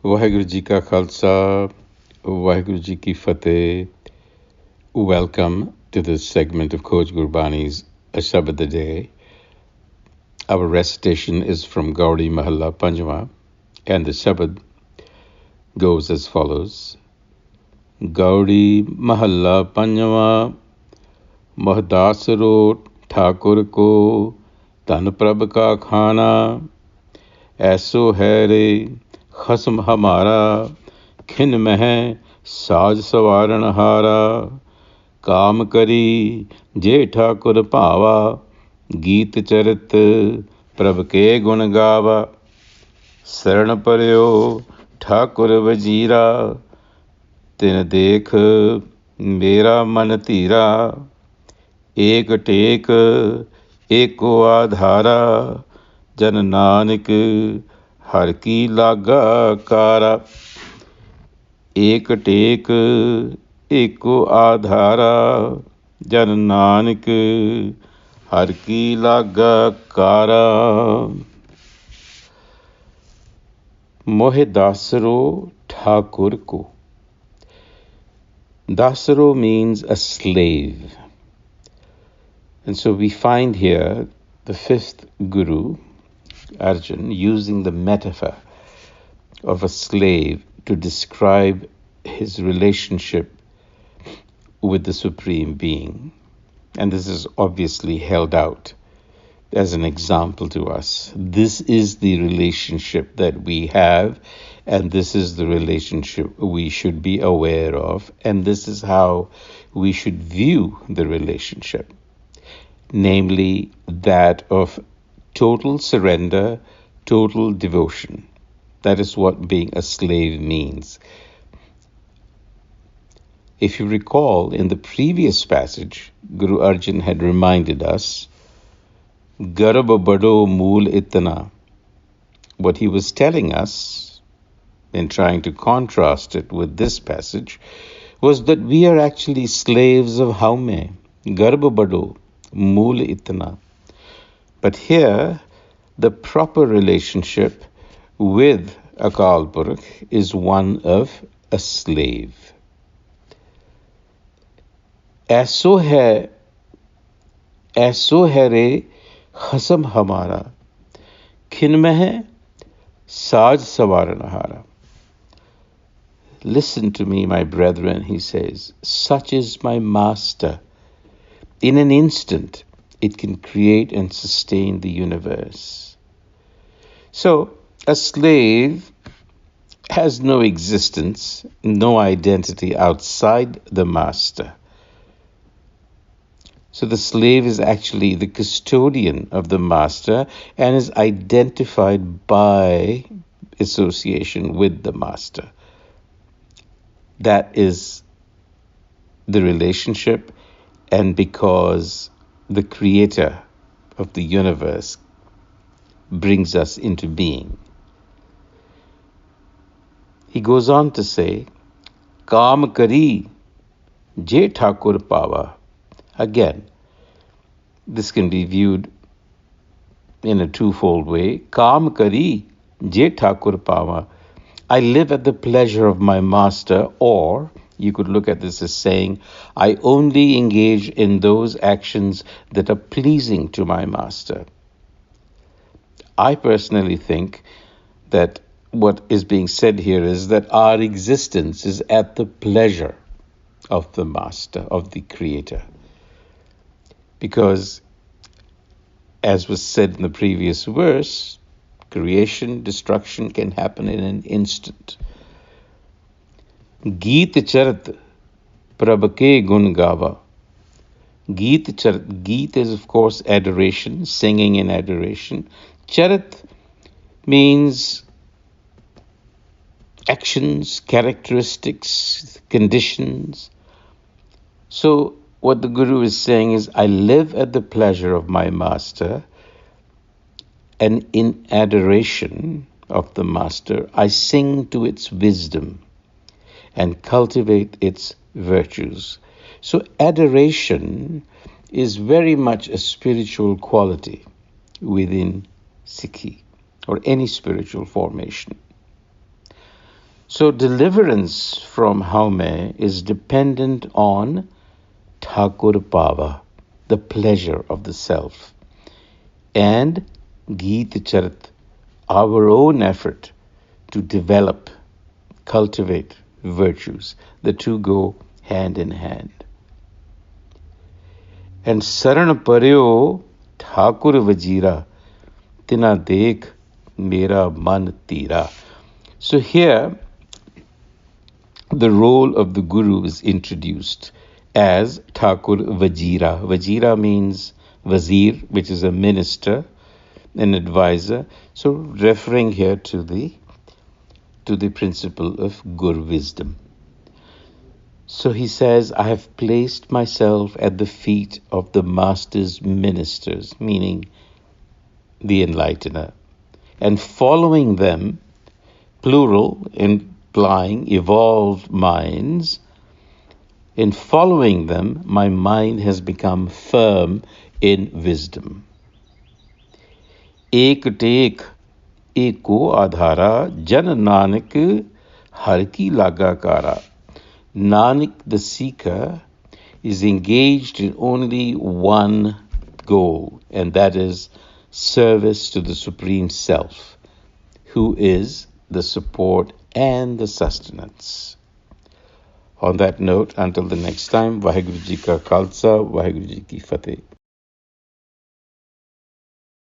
Vaheguru Ji Ka Khalsa, Vaheguru Ji Ki Fateh. Welcome to this segment of Coach Gurbani's a-sabad-a-day. Our recitation is from Gaudi Mahalla Panjwa, and the sabad goes as follows. Gaudi Mahalla Panjwa, Moh Dasaro Thakur ko Tan Prabh ka khana, ऐसो है रे खसम हमारा, खिन में है साज सवारण हारा, काम करी जे ठाकुर पावा, गीत चरित प्रभ के गुण गावा, शरण पर्यो ठाकुर वजीरा, तिन देख मेरा मन तीरा, एक टेक एको आधारा, जन नानक हर की लागा कारा, एक टेक एको आधारा, जन नानक हर की लागा कारा. मोह दासरो ठाकुर को. Dasaro means a slave. And so we find here the fifth guru, Arjun, using the metaphor of a slave to describe his relationship with the Supreme Being. And this is obviously held out as an example to us. This is the relationship that we have, and this is the relationship we should be aware of, and this is how we should view the relationship, namely that of total surrender, total devotion. That is what being a slave means. If you recall, in the previous passage, Guru Arjan had reminded us, Garab bado mool itna. What he was telling us, in trying to contrast it with this passage, was that we are actually slaves of haume. Garab bado mool itna. But here, the proper relationship with Akal Purukh is one of a slave. ऐसो है रे खसम हमारा, खिन में है साज सवारण हारा. Listen to me, my brethren, he says. Such is my master. In an instant, it can create and sustain the universe. So, a slave has no existence, no identity outside the master. So the slave is actually the custodian of the master and is identified by association with the master. That is the relationship, and because the creator of the universe brings us into being. He goes on to say, Kaam kari je Thakur pawa. Again, this can be viewed in a twofold way. Kaam kari je Thakur pawa. I live at the pleasure of my master, or you could look at this as saying, I only engage in those actions that are pleasing to my master. I personally think that what is being said here is that our existence is at the pleasure of the master, of the creator. Because, as was said in the previous verse, creation, destruction can happen in an instant. Geet charat prabh ke gun gava. Geet charat. Geet is, of course, adoration, singing in adoration. Charat means actions, characteristics, conditions. So what the Guru is saying is, I live at the pleasure of my master, and in adoration of the master, I sing to its wisdom and cultivate its virtues. So adoration is very much a spiritual quality within Sikhi or any spiritual formation. So deliverance from haume is dependent on Thakur Pava, the pleasure of the self, and Geet Charit, our own effort to develop, cultivate virtues. The two go hand in hand. And Saran Paryo Thakur Vajira, Tina Dekh Mera Man Tira. So here, the role of the Guru is introduced as Thakur Vajira. Vajira means Wazir, which is a minister, an advisor. So referring here to the principle of Gur wisdom. So he says, I have placed myself at the feet of the Master's ministers, meaning the enlightener, and following them, plural, implying evolved minds, in following them, my mind has become firm in wisdom. Ek tek eko adhara jan nanak har ki laga kara. Nanak the seeker is engaged in only one goal, and that is service to the Supreme Self, who is the support and the sustenance. On that note, until the next time, Vaheguru Ji Ka Khalsa, Vaheguru Ji Ki Fateh.